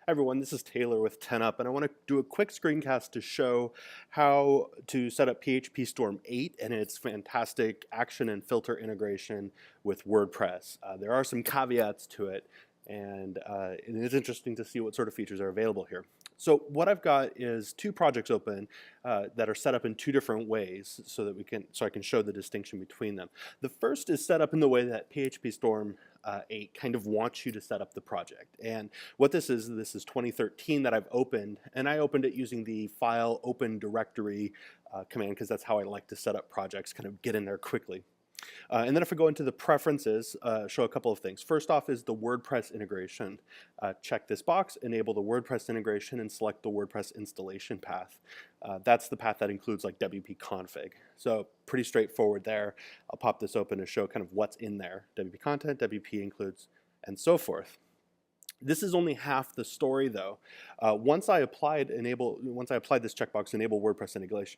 Hi everyone, this is Taylor with 10up, and I want to do a quick screencast to show how to set up PHPStorm 8 and its fantastic action and filter integration with WordPress. There are some caveats to it, and it is interesting to see what sort of features are available here. So what I've got is two projects open that are set up in two different ways so I can show the distinction between them. The first is set up in the way that PHPStorm 8 kind of wants you to set up the project. And what this is 2013 that I've opened, and I opened it using the file open directory command because that's how I like to set up projects, kind of get in there quickly. And then if I go into the preferences, show a couple of things. First off is the WordPress integration. Check this box, enable the WordPress integration, and select the WordPress installation path. That's the path that includes like WP config. So pretty straightforward there. I'll pop this open to show kind of what's in there. WP content, WP includes, and so forth. This is only half the story though. Once I applied this checkbox, enable WordPress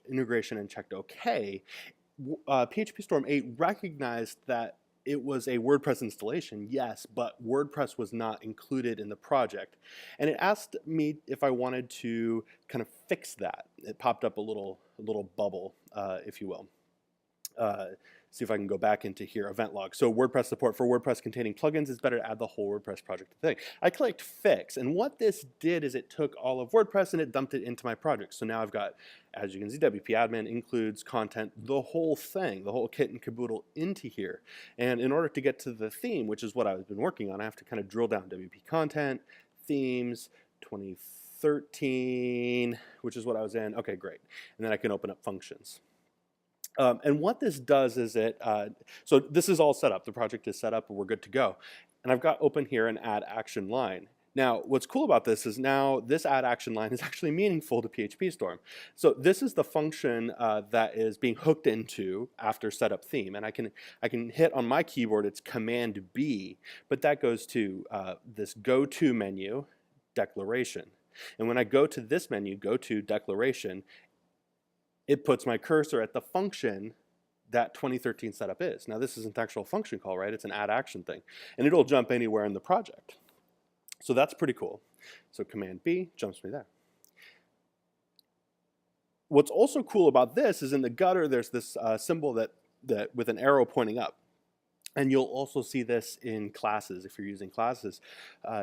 integration, and checked OK, PHPStorm 8 recognized that it was a WordPress installation, yes, but WordPress was not included in the project. And it asked me if I wanted to kind of fix that. It popped up a little bubble, if you will. See if I can go back into here, event log. So WordPress support for WordPress containing plugins, it's better to add the whole WordPress project thing. I clicked fix, and what this did is it took all of WordPress and it dumped it into my project. So now I've got, as you can see, WP admin includes content, the whole thing, the whole kit and caboodle into here. And in order to get to the theme, which is what I've been working on, I have to kind of drill down WP content, themes, 2013, which is what I was in. Okay, great. And then I can open up functions. And what this does is so this is all set up. The project is set up and we're good to go. And I've got open here an add action line. Now, what's cool about this is now this add action line is actually meaningful to PHPStorm. So this is the function that is being hooked into after setup theme. And I can hit on my keyboard, it's Command B, but that goes to this go to menu, declaration. And when I go to this menu, go to declaration, it puts my cursor at the function that 2013 setup is. Now this isn't an actual function call, right? It's an add action thing. And it'll jump anywhere in the project. So that's pretty cool. So Command B jumps me there. What's also cool about this is in the gutter there's this symbol that with an arrow pointing up. And you'll also see this in classes. If you're using classes,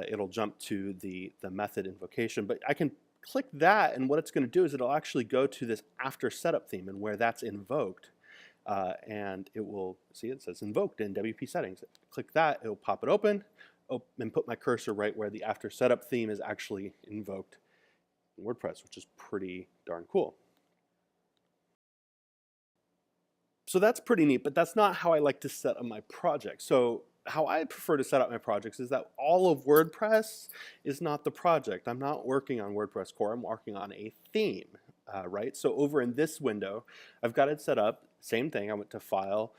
it'll jump to the method invocation. But I can click that, and what it's going to do is it'll actually go to this after setup theme and where that's invoked, and it will see it says invoked in WP settings. Click that, it'll pop it open, and put my cursor right where the after setup theme is actually invoked in WordPress, which is pretty darn cool. So that's pretty neat, but that's not how I like to set up my project. So how I prefer to set up my projects is that all of WordPress is not the project. I'm not working on WordPress core, I'm working on a theme, right? So over in this window, I've got it set up, same thing, I went to File,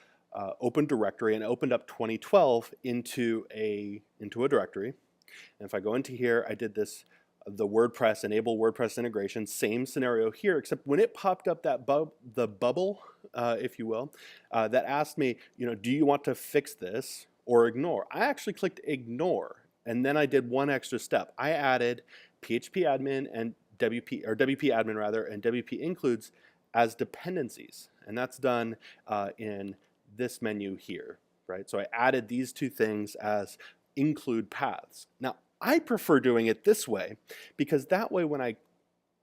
Open Directory, and opened up 2012 into a directory. And if I go into here, I did this, the WordPress, enable WordPress integration, same scenario here, except when it popped up that the bubble, if you will, that asked me, do you want to fix this or ignore? I actually clicked ignore, and then I did one extra step. I added PHP admin and WP admin rather, and WP includes as dependencies, and that's done in this menu here, right? So I added these two things as include paths. Now I prefer doing it this way because that way when I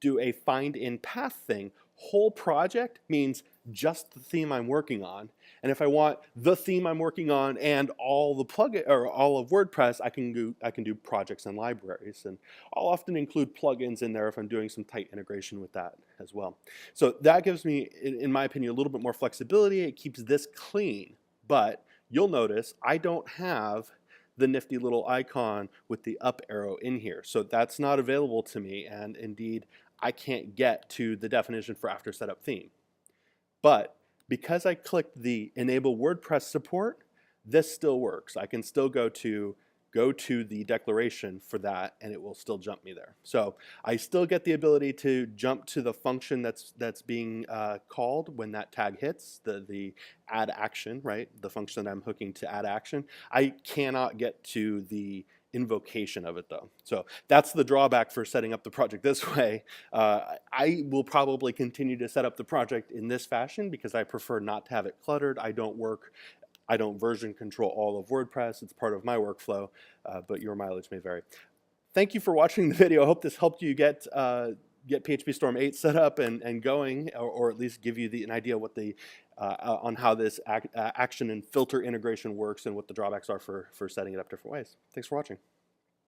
do a find in path thing, whole project means just the theme I'm working on. And if I want the theme I'm working on and all the plugin or all of WordPress, I can do projects and libraries. And I'll often include plugins in there if I'm doing some tight integration with that as well. So that gives me, in my opinion, a little bit more flexibility. It keeps this clean, but you'll notice I don't have the nifty little icon with the up arrow in here. So that's not available to me, and indeed I can't get to the definition for after setup theme. But because I clicked the enable WordPress support, this still works. I can still go to the declaration for that and it will still jump me there. So I still get the ability to jump to the function that's being called when that tag hits, the add action, right? The function that I'm hooking to add action. I cannot get to the invocation of it though. So that's the drawback for setting up the project this way. I will probably continue to set up the project in this fashion because I prefer not to have it cluttered. I don't version control all of WordPress. It's part of my workflow, but your mileage may vary. Thank you for watching the video. I hope this helped you get PHPStorm 8 set up and going, or at least give you an idea what on how this action and filter integration works and what the drawbacks are for setting it up different ways. Thanks for watching.